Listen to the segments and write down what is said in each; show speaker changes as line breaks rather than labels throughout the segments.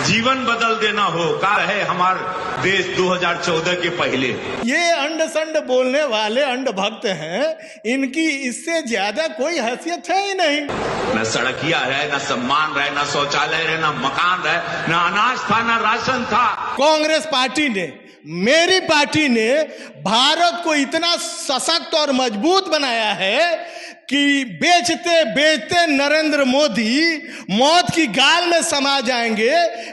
जीवन बदल देना हो का है हमारे देश 2014 के पहले।
ये अंड संड बोलने वाले अंड भक्त हैं, इनकी इससे ज्यादा कोई हैसियत है ही नहीं।
न सड़किया है, न सम्मान रहे, न शौचालय रहे, न मकान रहे, न अनाज था, न राशन था।
कांग्रेस पार्टी ने, मेरी पार्टी ने भारत को इतना सशक्त और मजबूत बनाया है कि बेचते बेचते नरेंद्र मोदी मौत की गाल में समा जाएंगे,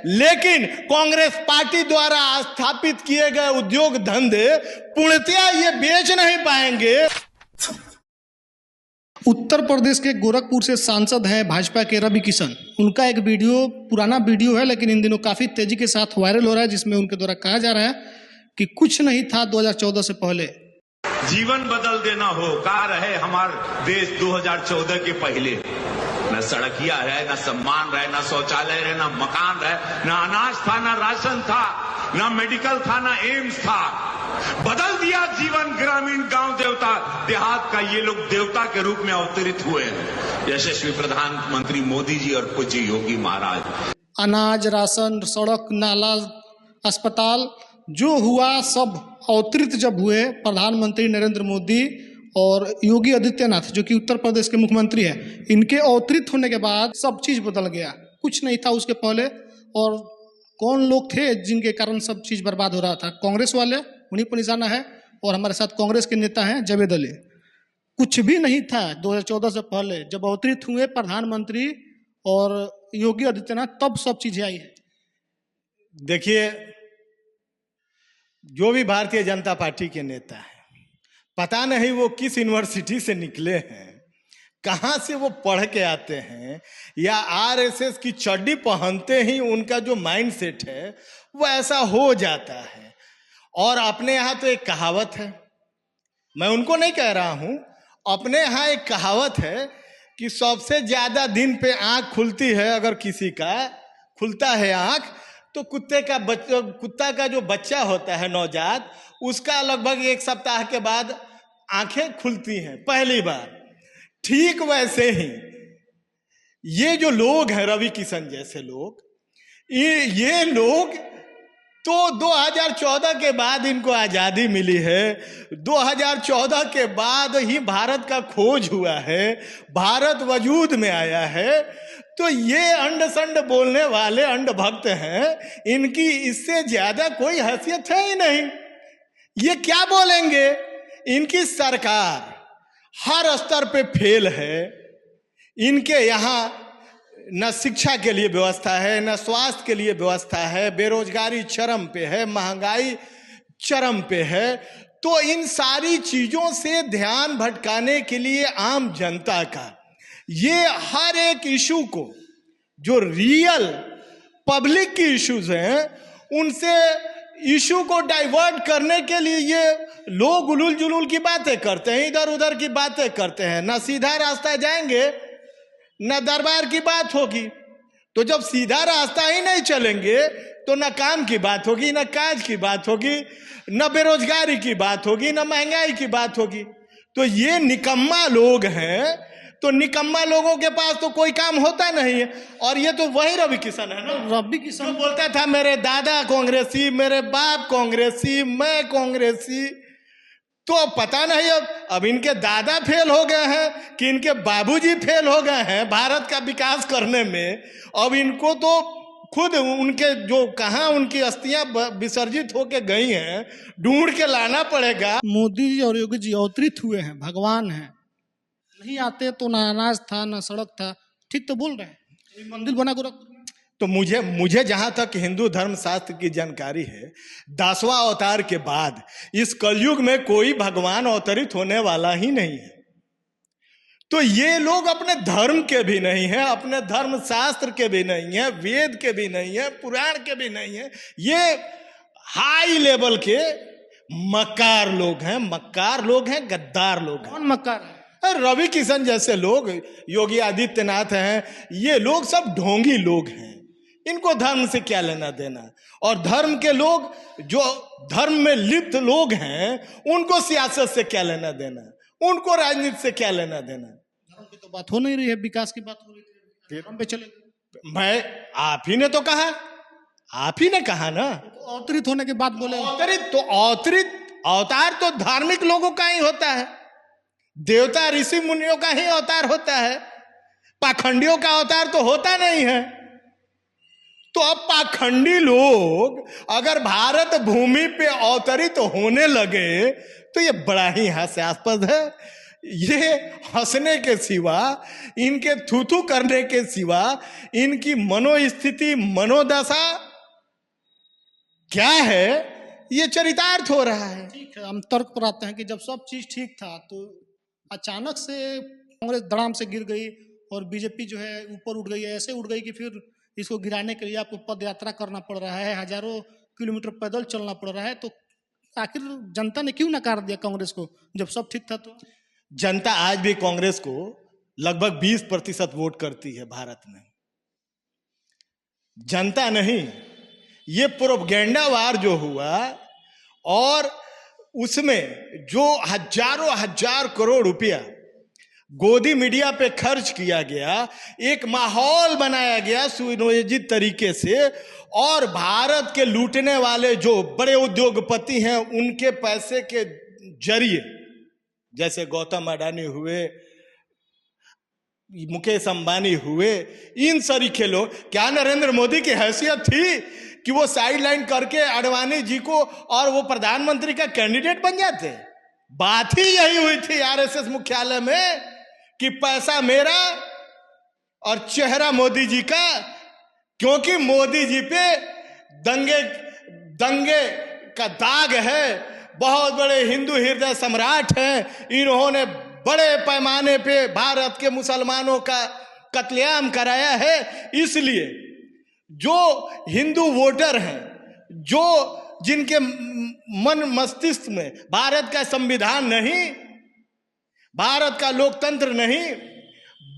लेकिन कांग्रेस पार्टी द्वारा स्थापित किए गए उद्योग धंधे पूर्णतया ये बेच नहीं पाएंगे।
उत्तर प्रदेश के गोरखपुर से सांसद हैं भाजपा के रवि किशन। उनका एक वीडियो, पुराना वीडियो है लेकिन इन दिनों काफ़ी तेजी के साथ वायरल हो रहा है, जिसमें उनके द्वारा कहा जा रहा है कि कुछ नहीं था 2014 से पहले।
जीवन बदल देना हो का रहे हमारे देश 2014 के पहले। न सड़किया है, न सम्मान रहे, न शौचालय रहे, न मकान रहे, न अनाज था, न राशन था, न मेडिकल था, न एम्स था। बदल दिया जीवन ग्रामीण गांव देवता देहात का। ये लोग देवता के रूप में अवतरित हुए हैं, यशस्वी प्रधानमंत्री मोदी जी और पूज्य योगी महाराज।
अनाज, राशन, सड़क, नाला, अस्पताल जो हुआ सब अवतरित जब हुए प्रधानमंत्री नरेंद्र मोदी और योगी आदित्यनाथ जो कि उत्तर प्रदेश के मुख्यमंत्री हैं, इनके अवतरित होने के बाद सब चीज़ बदल गया। कुछ नहीं था उसके पहले। और कौन लोग थे जिनके कारण सब चीज़ बर्बाद हो रहा था? कांग्रेस वाले, उन्हीं पर निशाना है। और हमारे साथ कांग्रेस के नेता हैं जावेद अली। कुछ भी नहीं था 2014 से पहले। जब अवतरित हुए प्रधानमंत्री और योगी आदित्यनाथ, तब सब चीज़ें आई है।
देखिए, जो भी भारतीय जनता पार्टी के नेता हैं, पता नहीं वो किस यूनिवर्सिटी से निकले हैं, कहाँ से वो पढ़ के आते हैं, या आरएसएस की चड्डी पहनते ही उनका जो माइंड सेट है वो ऐसा हो जाता है। और अपने यहाँ तो एक कहावत है, मैं उनको नहीं कह रहा हूँ, अपने यहाँ एक कहावत है कि सबसे ज्यादा दिन पे आंख खुलती है, अगर किसी का खुलता है आंख, तो कुत्ता का जो बच्चा होता है नवजात, उसका लगभग 1 सप्ताह के बाद आंखें खुलती हैं पहली बार। ठीक वैसे ही ये जो लोग हैं, रवि किशन जैसे लोग, ये लोग तो 2014 के बाद इनको आज़ादी मिली है। 2014 के बाद ही भारत का खोज हुआ है, भारत वजूद में आया है। तो ये अंड संड बोलने वाले अंड भक्त हैं, इनकी इससे ज्यादा कोई हैसियत है ही नहीं। ये क्या बोलेंगे? इनकी सरकार हर स्तर पे फेल है। इनके यहाँ न शिक्षा के लिए व्यवस्था है, न स्वास्थ्य के लिए व्यवस्था है, बेरोजगारी चरम पे है, महंगाई चरम पे है। तो इन सारी चीजों से ध्यान भटकाने के लिए आम जनता का, ये हर एक इशू को, जो रियल पब्लिक की इश्यूज हैं, उनसे इशू को डाइवर्ट करने के लिए ये लोग उलूल जुलूल की बातें करते हैं, इधर उधर की बातें करते हैं। ना सीधा रास्ता जाएंगे, न दरबार की बात होगी। तो जब सीधा रास्ता ही नहीं चलेंगे तो न काम की बात होगी, न काज की बात होगी, न बेरोजगारी की बात होगी, न महंगाई की बात होगी। तो ये निकम्मा लोग हैं, तो निकम्मा लोगों के पास तो कोई काम होता नहीं है। और ये तो वही रवि किशन है ना,
रवि किशन
बोलता था मेरे दादा कांग्रेसी, मेरे बाप कांग्रेसी, मैं कांग्रेसी। तो पता नहीं अब इनके दादा फेल हो गए हैं कि इनके बाबूजी फेल हो गए हैं भारत का विकास करने में। अब इनको तो खुद उनके जो कहाँ उनकी अस्थियां विसर्जित होके गई हैं, ढूंढ के लाना पड़ेगा।
मोदी जी और योगी जी अवतरित हुए हैं, भगवान हैं। नहीं आते तो ना अनाज था, ना सड़क था। ठीक तो बोल रहे हैं। मंदिर बना गोरखपुर।
तो मुझे जहां तक हिंदू धर्म शास्त्र की जानकारी है, 10वां अवतार के बाद इस कलयुग में कोई भगवान अवतरित होने वाला ही नहीं है। तो ये लोग अपने धर्म के भी नहीं है, अपने धर्म शास्त्र के भी नहीं है, वेद के भी नहीं है, पुराण के भी नहीं है। ये हाई लेवल के मक्कार लोग हैं, गद्दार लोग हैं।
कौन मक्कार है?
रवि किशन जैसे लोग, योगी आदित्यनाथ हैं, ये लोग सब ढोंगी लोग हैं। इनको धर्म से क्या लेना देना? और धर्म के लोग, जो धर्म में लिप्त लोग हैं, उनको सियासत से क्या लेना देना? उनको राजनीति से क्या लेना देना?
धर्म की तो बात हो नहीं रही है, विकास की बात हो रही है, धर्म पे चले।
मैं, आप ही ने तो कहा आप ही ने कहा ना,
अवतरित होने के बाद बोले।
अवतार तो धार्मिक लोगों का ही होता है, देवता ऋषि मुनियों का ही अवतार होता है, पाखंडियों का अवतार तो होता नहीं है। तो अब पाखंडी लोग अगर भारत भूमि पे अवतरित होने लगे तो ये बड़ा ही हास्यास्पद है। ये हंसने के सिवा, इनके थूथू करने के सिवा, इनकी मनोस्थिति, मनोदशा क्या है, ये चरितार्थ हो रहा है।
ठीक है, हम तर्क पर आते हैं कि जब सब चीज ठीक था तो अचानक से कांग्रेस धड़ाम से गिर गई और बीजेपी जो है ऊपर उठ गई है। ऐसे उठ गई कि फिर इसको गिराने के लिए आपको पद यात्रा करना पड़ रहा है, हजारों किलोमीटर पैदल चलना पड़ रहा है। तो आखिर जनता ने क्यों नकार दिया कांग्रेस को जब सब ठीक था? तो
जनता आज भी कांग्रेस को लगभग 20% वोट करती है भारत में। जनता नहीं, ये प्रोपगेंडा वार जो हुआ और उसमें जो हजारों हजार करोड़ रुपया गोदी मीडिया पे खर्च किया गया, एक माहौल बनाया गया सुनियोजित तरीके से, और भारत के लूटने वाले जो बड़े उद्योगपति हैं उनके पैसे के जरिए, जैसे गौतम अडानी हुए, मुकेश अंबानी हुए, इन सरीखे लोग, क्या नरेंद्र मोदी की हैसियत थी कि वो साइडलाइन करके अडवाणी जी को और वो प्रधानमंत्री का कैंडिडेट बन जाते? बात ही यही हुई थी आरएसएस मुख्यालय में कि पैसा मेरा और चेहरा मोदी जी का, क्योंकि मोदी जी पे दंगे का दाग है, बहुत बड़े हिंदू हृदय सम्राट हैं, इन्होंने बड़े पैमाने पे भारत के मुसलमानों का कत्लेआम कराया है। इसलिए जो हिंदू वोटर हैं, जो जिनके मन मस्तिष्क में भारत का संविधान नहीं, भारत का लोकतंत्र नहीं,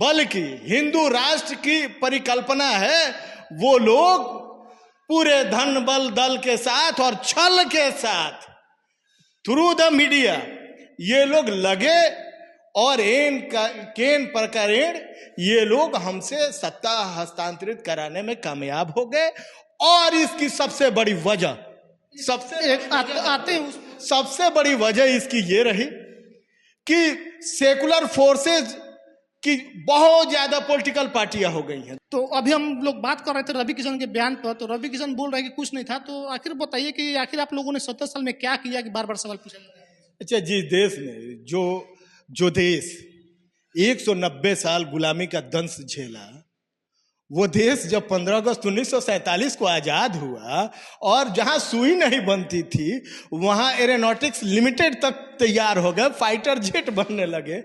बल्कि हिंदू राष्ट्र की परिकल्पना है, वो लोग पूरे धन बल दल के साथ और छल के साथ थ्रू द मीडिया ये लोग लगे और केन प्रकारेण ये लोग हमसे सत्ता हस्तांतरित कराने में कामयाब हो गए। और इसकी सबसे बड़ी वजह, सबसे बड़ी वजह इसकी ये रही कि सेकुलर फोर्सेज की बहुत ज्यादा पॉलिटिकल पार्टियां हो गई हैं।
तो अभी हम लोग बात कर रहे थे रवि किशन के बयान पर, तो रवि किशन बोल रहे हैं कि कुछ नहीं था। तो आखिर बताइए कि आखिर आप लोगों ने 70 साल में क्या किया कि बार बार सवाल पूछा जाता है?
अच्छा, जिस देश में जो देश 190 साल गुलामी का दंश झेला, वो देश जब 15 अगस्त 1947 को आजाद हुआ और जहां सुई नहीं बनती थी वहां एरोनॉटिक्स लिमिटेड तक तैयार हो गए, फाइटर जेट बनने लगे।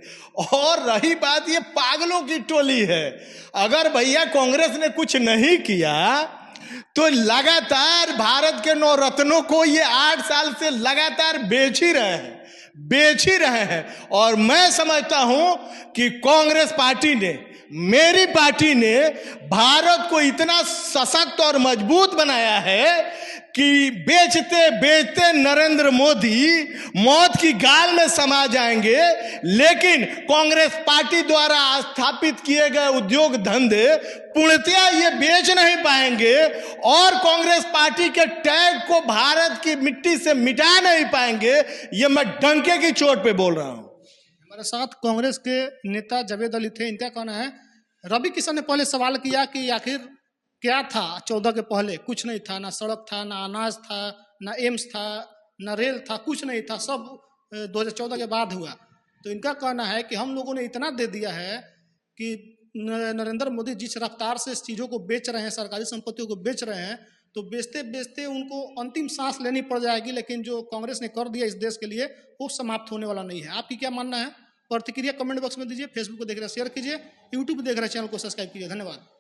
और रही बात, ये पागलों की टोली है। अगर भैया कांग्रेस ने कुछ नहीं किया तो लगातार भारत के 9 रत्नों को ये 8 साल से लगातार बेच ही रहे हैं। और मैं समझता हूं कि कांग्रेस पार्टी ने, मेरी पार्टी ने भारत को इतना सशक्त और मजबूत बनाया है कि बेचते बेचते नरेंद्र मोदी मौत की गाल में समा जाएंगे, लेकिन कांग्रेस पार्टी द्वारा स्थापित किए गए उद्योग धंधे पूर्णतया ये बेच नहीं पाएंगे और कांग्रेस पार्टी के टैग को भारत की मिट्टी से मिटा नहीं पाएंगे। ये मैं डंके की चोट पे बोल रहा हूं।
हमारे साथ कांग्रेस के नेता जावेद अली थे। इनका कहना है, रवि किशन ने पहले सवाल किया कि आखिर क्या था 14 के पहले? कुछ नहीं था, ना सड़क था, ना अनाज था, ना एम्स था, ना रेल था, कुछ नहीं था, सब 2014 के बाद हुआ। तो इनका कहना है कि हम लोगों ने इतना दे दिया है कि नरेंद्र मोदी जिस रफ्तार से इस चीज़ों को बेच रहे हैं, सरकारी संपत्तियों को बेच रहे हैं, तो बेचते बेचते उनको अंतिम सांस लेनी पड़ जाएगी। लेकिन जो कांग्रेस ने कर दिया इस देश के लिए वो समाप्त होने वाला नहीं है। आपकी क्या मानना है? प्रतिक्रिया कमेंट बॉक्स में दीजिए। फेसबुक को देख रहे हैं शेयर कीजिए, यूट्यूब देख रहे हैं चैनल को सब्सक्राइब कीजिए। धन्यवाद।